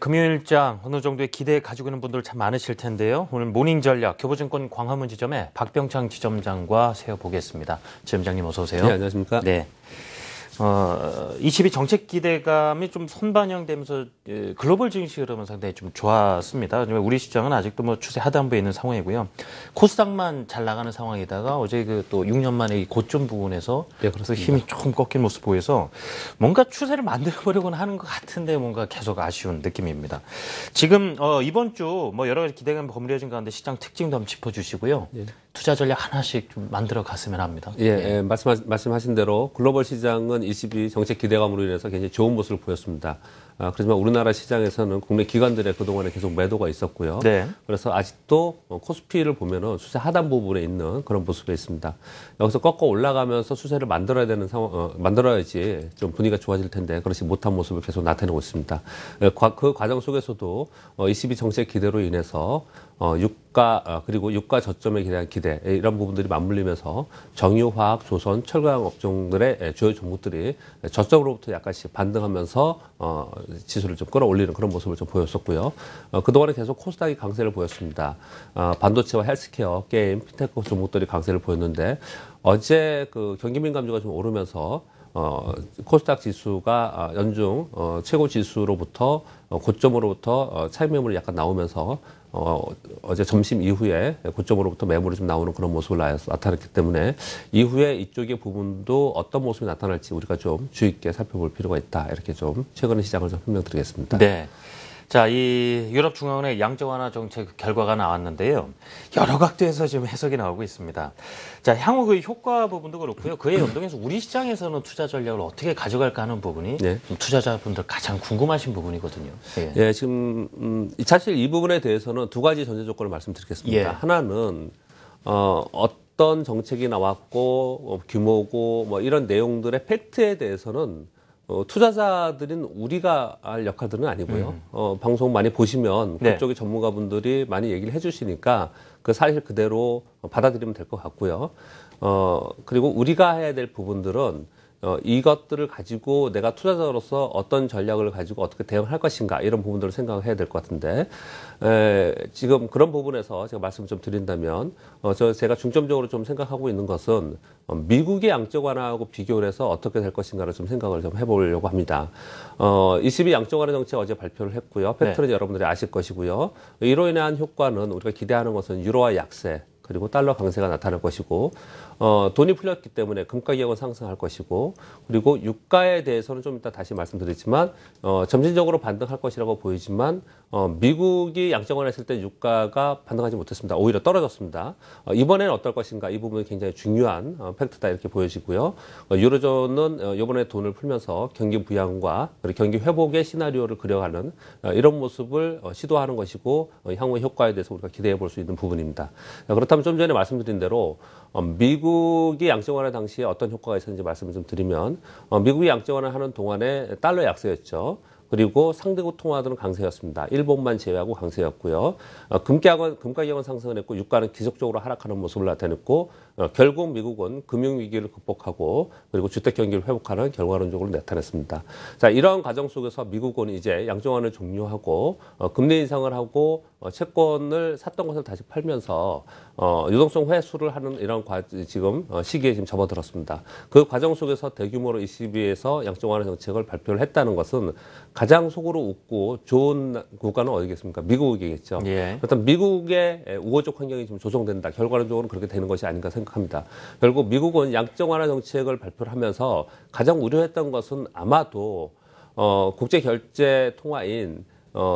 금요일장 어느 정도의 기대 가지고 있는 분들 참 많으실 텐데요. 오늘 모닝 전략 교보증권 광화문 지점에 박병창 지점장과 세워보겠습니다. 지점장님 어서 오세요. 네, 안녕하십니까. 네. 22 정책 기대감이 좀 선반영되면서 글로벌 증시 흐름은 상당히 좀 좋았습니다. 하지만 우리 시장은 아직도 뭐 추세 하단부에 있는 상황이고요. 코스닥만 잘 나가는 상황이다가 어제 그 또 6년 만에 이 고점 부분에서 네, 그래서 힘이 조금 꺾인 모습 보여서 뭔가 추세를 만들어보려고는 하는 것 같은데 뭔가 계속 아쉬운 느낌입니다. 지금 이번 주 뭐 여러 가지 기대감 버무려진 가운데 시장 특징도 한번 짚어주시고요. 예. 투자 전략 하나씩 좀 만들어 갔으면 합니다. 예, 말씀하신 대로 글로벌 시장은 22 정책 기대감으로 인해서 굉장히 좋은 모습을 보였습니다. 그렇지만 우리나라 시장에서는 국내 기관들의 그동안에 계속 매도가 있었고요. 네. 그래서 아직도 코스피를 보면은 추세 하단 부분에 있는 그런 모습이 있습니다. 여기서 꺾어 올라가면서 추세를 만들어야 되는 상황, 만들어야지 좀 분위기가 좋아질 텐데 그렇지 못한 모습을 계속 나타내고 있습니다. 그 과정 속에서도 22 정책 기대로 인해서 유가 그리고 유가 저점에 대한 기대 이런 부분들이 맞물리면서 정유화학, 조선, 철강 업종들의 주요 종목들이 저점으로부터 약간씩 반등하면서 지수를 좀 끌어올리는 그런 모습을 좀 보였었고요. 그동안에 계속 코스닥이 강세를 보였습니다. 반도체와 헬스케어, 게임, 핀테크 종목들이 강세를 보였는데 어제 그 경기 민감주가 좀 오르면서 코스닥 지수가 연중 최고 지수로부터 고점으로부터 차익 매물이 약간 나오면서 어제 점심 이후에 고점으로부터 매물이 좀 나오는 그런 모습을 나타냈기 때문에 이후에 이쪽의 부분도 어떤 모습이 나타날지 우리가 좀 주의 있게 살펴볼 필요가 있다. 이렇게 좀 최근의 시장을 좀 설명드리겠습니다. 네. 자, 이 유럽중앙은행 양적 완화 정책 결과가 나왔는데요. 여러 각도에서 지금 해석이 나오고 있습니다. 자, 향후 그 효과 부분도 그렇고요. 그에 연동해서 우리 시장에서는 투자 전략을 어떻게 가져갈까 하는 부분이 네. 좀 투자자분들 가장 궁금하신 부분이거든요. 예. 예, 지금 사실 이 부분에 대해서는 두 가지 전제 조건을 말씀드리겠습니다. 예. 하나는 어떤 정책이 나왔고 규모고 뭐 이런 내용들의 팩트에 대해서는 투자자들인 우리가 할 역할들은 아니고요. 방송 많이 보시면 네. 그쪽의 전문가분들이 많이 얘기를 해주시니까 그 사실 그대로 받아들이면 될 것 같고요. 그리고 우리가 해야 될 부분들은 이것들을 가지고 내가 투자자로서 어떤 전략을 가지고 어떻게 대응할 것인가 이런 부분들을 생각을 해야 될 것 같은데 지금 그런 부분에서 제가 말씀을 좀 드린다면 제가 중점적으로 좀 생각하고 있는 것은 미국의 양적 완화하고 비교를 해서 어떻게 될 것인가를 좀 생각을 좀 해보려고 합니다. 22 양적 완화 정책 어제 발표를 했고요. 팩트는 네. 여러분들이 아실 것이고요. 이로 인한 효과는 우리가 기대하는 것은 유로화 약세 그리고 달러 강세가 나타날 것이고 돈이 풀렸기 때문에 금가 가격은 상승할 것이고 그리고 유가에 대해서는 좀 이따 다시 말씀드리지만 점진적으로 반등할 것이라고 보이지만 미국이 양적 완화했을 때 유가가 반등하지 못했습니다. 오히려 떨어졌습니다. 이번에는 어떨 것인가 이 부분이 굉장히 중요한 팩트다 이렇게 보여지고요. 유로존은 이번에 돈을 풀면서 경기 부양과 그리고 경기 회복의 시나리오를 그려가는 이런 모습을 시도하는 것이고 향후의 효과에 대해서 우리가 기대해 볼 수 있는 부분입니다. 그렇다면 좀 전에 말씀드린 대로 미국이 양적 완화 당시에 어떤 효과가 있었는지 말씀을 좀 드리면 미국이 양적 완화하는 동안에 달러 약세였죠. 그리고 상대국 통화들은 강세였습니다. 일본만 제외하고 강세였고요. 금가 가격은 상승을 했고 유가는 기속적으로 하락하는 모습을 나타냈고 결국 미국은 금융위기를 극복하고 그리고 주택 경기를 회복하는 결과론적으로 나타냈습니다. 자, 이러한 과정 속에서 미국은 이제 양적 완화를 종료하고 금리 인상을 하고 채권을 샀던 것을 다시 팔면서 유동성 회수를 하는 이런 지금 시기에 지금 접어들었습니다. 그 과정 속에서 대규모로 ECB에서 양적 완화 정책을 발표를 했다는 것은 가장 속으로 웃고 좋은 국가는 어디겠습니까? 미국이겠죠. 예. 일단 미국의 우호적 환경이 좀 조성된다. 결과론적으로 그렇게 되는 것이 아닌가 생각합니다. 결국 미국은 양적 완화 정책을 발표를 하면서 가장 우려했던 것은 아마도 국제 결제 통화인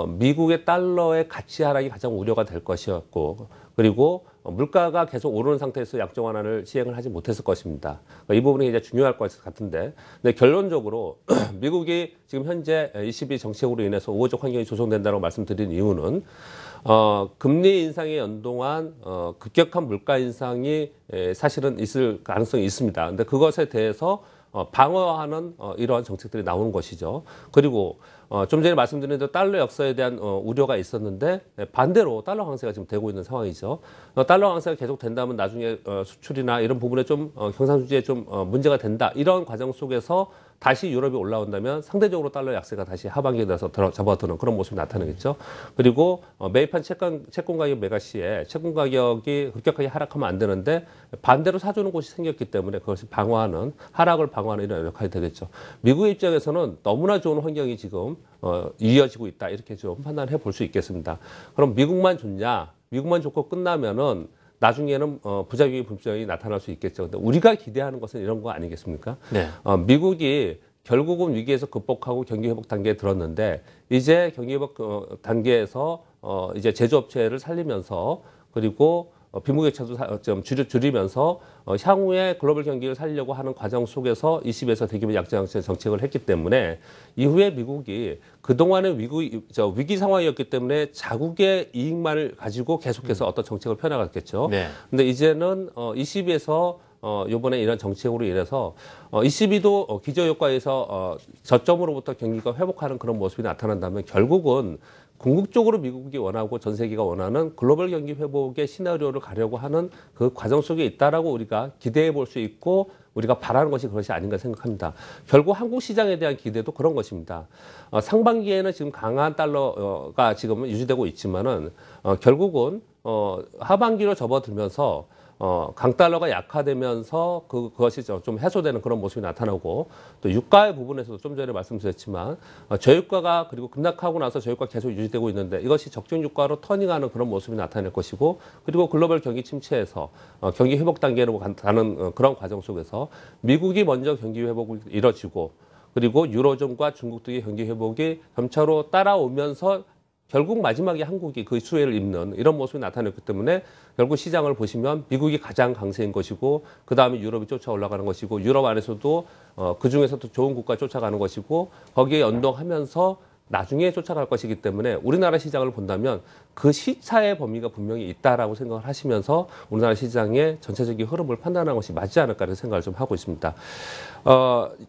미국의 달러의 가치 하락이 가장 우려가 될 것이었고 그리고 물가가 계속 오르는 상태에서 양적 완화를 시행을 하지 못했을 것입니다. 이 부분이 이제 중요할 것 같은데, 근데 결론적으로 미국이 지금 현재 22 정책으로 인해서 우호적 환경이 조성된다고 말씀드린 이유는 금리 인상에 연동한 급격한 물가 인상이 사실은 있을 가능성이 있습니다. 근데 그것에 대해서 방어하는 이러한 정책들이 나오는 것이죠. 그리고 좀 전에 말씀드린 대로 달러 역사에 대한 우려가 있었는데 반대로 달러 강세가 지금 되고 있는 상황이죠. 달러 강세가 계속 된다면 나중에 수출이나 이런 부분에 좀 경상 수지에 좀 문제가 된다. 이런 과정 속에서 다시 유럽이 올라온다면 상대적으로 달러 약세가 다시 하반기에 대해서 접어드는 그런 모습이 나타나겠죠. 그리고 매입한 채권 가격 매각 시에 채권 가격이 급격하게 하락하면 안 되는데 반대로 사주는 곳이 생겼기 때문에 그것을 방어하는 하락을 방어하는 이런 역할이 되겠죠. 미국의 입장에서는 너무나 좋은 환경이 지금 이어지고 있다 이렇게 좀 판단해 볼 수 있겠습니다. 그럼 미국만 좋냐? 미국만 좋고 끝나면은 나중에는 부작용이 분명히 나타날 수 있겠죠. 근데 우리가 기대하는 것은 이런 거 아니겠습니까? 네. 미국이 결국은 위기에서 극복하고 경기 회복 단계에 들었는데 이제 경기 회복 단계에서 이제 제조업체를 살리면서 그리고 빈부격차도 좀 줄이면서 향후에 글로벌 경기를 살리려고 하는 과정 속에서 20에서 대규모 약정 정책을 했기 때문에 이후에 미국이 그동안의 위기 상황이었기 때문에 자국의 이익만을 가지고 계속해서 어떤 정책을 펴나갔겠죠. 네. 근데 이제는 20에서 요번에 이런 정책으로 인해서 22도 기저효과에서 저점으로부터 경기가 회복하는 그런 모습이 나타난다면 결국은 궁극적으로 미국이 원하고 전 세계가 원하는 글로벌 경기 회복의 시나리오를 가려고 하는 그 과정 속에 있다라고 우리가 기대해 볼 수 있고 우리가 바라는 것이 그것이 아닌가 생각합니다. 결국 한국 시장에 대한 기대도 그런 것입니다. 상반기에는 지금 강한 달러가 지금 유지되고 있지만은 결국은 하반기로 접어들면서 강달러가 약화되면서 그것이 좀 해소되는 그런 모습이 나타나고 또 유가의 부분에서도 좀 전에 말씀드렸지만 저유가가 그리고 급락하고 나서 저유가 계속 유지되고 있는데 이것이 적정 유가로 터닝하는 그런 모습이 나타날 것이고 그리고 글로벌 경기 침체에서 경기 회복 단계로 가는 그런 과정 속에서 미국이 먼저 경기 회복을 이뤄지고 그리고 유로존과 중국 등의 경기 회복이 점차로 따라오면서 결국 마지막에 한국이 그 수혜를 입는 이런 모습이 나타났기 때문에 결국 시장을 보시면 미국이 가장 강세인 것이고 그다음에 유럽이 쫓아 올라가는 것이고 유럽 안에서도 그중에서도 좋은 국가 쫓아가는 것이고 거기에 연동하면서 나중에 쫓아갈 것이기 때문에 우리나라 시장을 본다면 그 시차의 범위가 분명히 있다라고 생각을 하시면서 우리나라 시장의 전체적인 흐름을 판단하는 것이 맞지 않을까 라는 생각을 좀 하고 있습니다.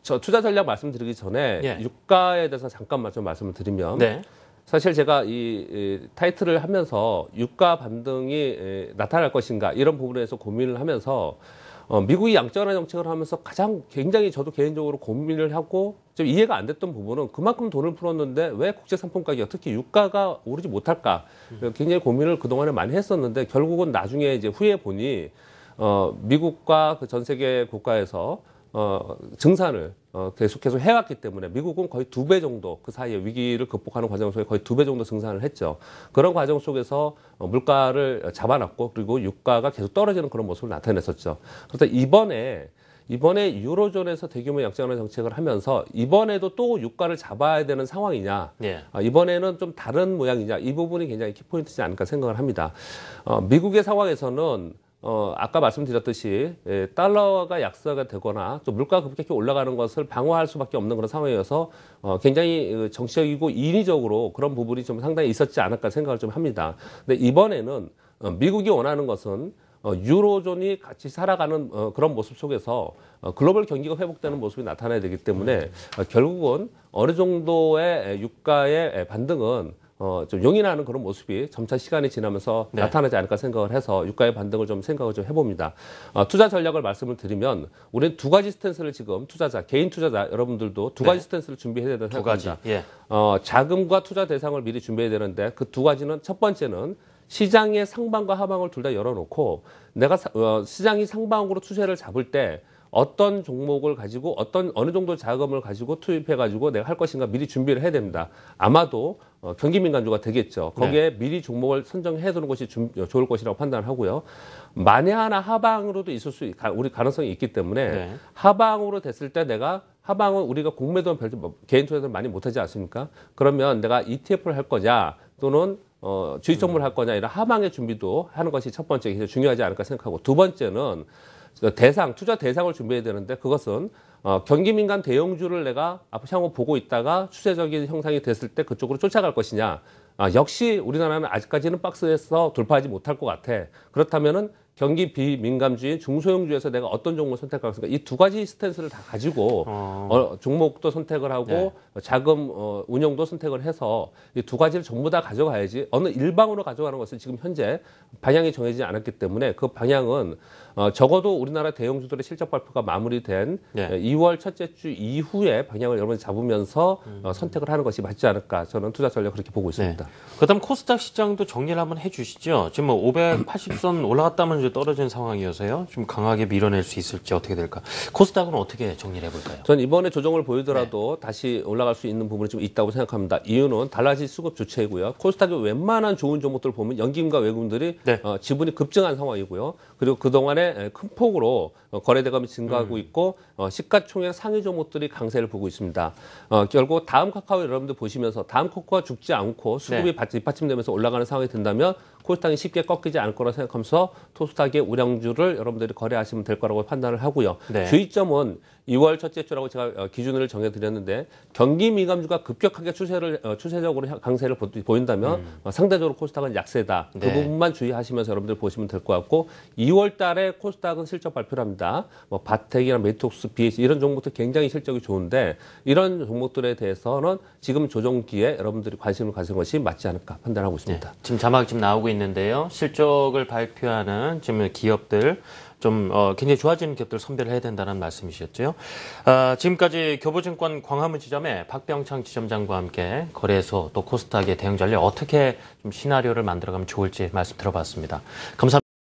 저 투자 전략 말씀드리기 전에 예. 유가에 대해서 잠깐만 좀 말씀을 드리면 네. 사실 제가 이 타이틀을 하면서 유가 반등이 나타날 것인가 이런 부분에서 고민을 하면서 미국이 양적완화 정책을 하면서 가장 굉장히 저도 개인적으로 고민을 하고 좀 이해가 안 됐던 부분은 그만큼 돈을 풀었는데 왜 국제 상품 가격 특히 유가가 오르지 못할까 굉장히 고민을 그동안에 많이 했었는데 결국은 나중에 이제 후에 보니 미국과 그 전 세계 국가에서 증산을 계속해서 해왔기 때문에 미국은 거의 2배 정도 그 사이에 위기를 극복하는 과정 속에 거의 2배 정도 증산을 했죠. 그런 과정 속에서 물가를 잡아놨고 그리고 유가가 계속 떨어지는 그런 모습을 나타냈었죠. 그래서 이번에 유로존에서 대규모 약정완화 정책을 하면서 이번에도 또 유가를 잡아야 되는 상황이냐, 예. 이번에는 좀 다른 모양이냐 이 부분이 굉장히 키포인트지 않을까 생각을 합니다. 미국의 상황에서는 아까 말씀드렸듯이 달러가 약세가 되거나 또 물가가 급격히 올라가는 것을 방어할 수밖에 없는 그런 상황이어서 굉장히 정치적이고 인위적으로 그런 부분이 좀 상당히 있었지 않을까 생각을 좀 합니다. 근데 이번에는 미국이 원하는 것은 유로존이 같이 살아가는 그런 모습 속에서 글로벌 경기가 회복되는 모습이 나타나야 되기 때문에 결국은 어느 정도의 유가의 반등은 좀 용인하는 그런 모습이 점차 시간이 지나면서 네. 나타나지 않을까 생각을 해서 유가의 반등을 좀 생각을 좀 해봅니다. 투자 전략을 말씀을 드리면 우리는 두 가지 스탠스를 지금 개인 투자자 여러분들도 두 가지 스탠스를 준비해야 된다고 두 가지. 생각합니다. 예. 자금과 투자 대상을 미리 준비해야 되는데 그 두 가지는 첫 번째는 시장의 상방과 하방을 둘 다 열어놓고 내가 시장이 상방으로 추세를 잡을 때 어떤 종목을 가지고 어느 정도 자금을 가지고 투입해 가지고 내가 할 것인가 미리 준비를 해야 됩니다. 아마도 경기 민간주가 되겠죠. 거기에 미리 종목을 선정해 두는 것이 좋을 것이라고 판단하고요. 만에 하나 하방으로도 있을 우리 가능성이 있기 때문에 네. 하방으로 됐을 때 내가 하방은 우리가 공매도는 개인 투자자들 많이 못하지 않습니까? 그러면 내가 ETF를 할 거냐 또는 주식선물 할 거냐 이런 하방의 준비도 하는 것이 첫 번째 굉장히 중요하지 않을까 생각하고 두 번째는 투자 대상을 준비해야 되는데 그것은 경기 민간 대형주를 내가 향후 보고 있다가 추세적인 형상이 됐을 때 그쪽으로 쫓아갈 것이냐. 역시 우리나라는 아직까지는 박스에서 돌파하지 못할 것 같아. 그렇다면은 경기 비민감주인 중소형주에서 내가 어떤 종목을 선택할 것인가 이 두 가지 스탠스를 다 가지고 종목도 선택을 하고 자금 운용도 선택을 해서 이 두 가지를 전부 다 가져가야지 어느 일방으로 가져가는 것은 지금 현재 방향이 정해지지 않았기 때문에 그 방향은 적어도 우리나라 대형주들의 실적 발표가 마무리된 2월 첫째 주 이후에 방향을 여러분이 잡으면서 선택을 하는 것이 맞지 않을까 저는 투자 전략 그렇게 보고 있습니다. 네. 그다음 코스닥 시장도 정리를 한번 해주시죠. 지금 뭐 580선 올라갔다면 이제 떨어진 상황이어서요. 좀 강하게 밀어낼 수 있을지 어떻게 될까? 코스닥은 어떻게 정리를 해볼까요? 전 이번에 조정을 보이더라도 다시 올라갈 수 있는 부분이 좀 있다고 생각합니다. 이유는 달라진 수급 주체이고요. 코스닥의 웬만한 좋은 종목들을 보면 연기금과 외국인들이 지분이 급증한 상황이고요. 그리고 그동안에 큰 폭으로 거래대금이 증가하고 있고 시가총액 상위 종목들이 강세를 보고 있습니다. 결국 다음 카카오 여러분들 보시면서 다음 코코가 죽지 않고 수급이 뒷받침되면서 올라가는 상황이 된다면 코스닥이 쉽게 꺾이지 않을 거라 생각하면서 코스닥의 우량주를 여러분들이 거래하시면 될 거라고 판단을 하고요. 주의점은 2월 첫째 주라고 제가 기준을 정해드렸는데 경기 미감주가 급격하게 추세적으로 강세를 보인다면 상대적으로 코스닥은 약세다. 그 부분만 주의하시면서 여러분들 보시면 될 것 같고 2월 달에 코스닥은 실적 발표를 합니다. 뭐 바텍이나 메톡스, BH 이런 종목들 굉장히 실적이 좋은데 이런 종목들에 대해서는 지금 조정기에 여러분들이 관심을 가지는 것이 맞지 않을까 판단하고 있습니다. 지금 자막이 지금 나오고 있는데요. 실적을 발표하는 지금 기업들 좀 굉장히 좋아지는 기업들 선별을 해야 된다는 말씀이셨죠. 지금까지 교보증권 광화문 지점의 박병창 지점장과 함께 거래소 또 코스닥의 대응 전략 어떻게 좀 시나리오를 만들어가면 좋을지 말씀 들어봤습니다. 감사합니다.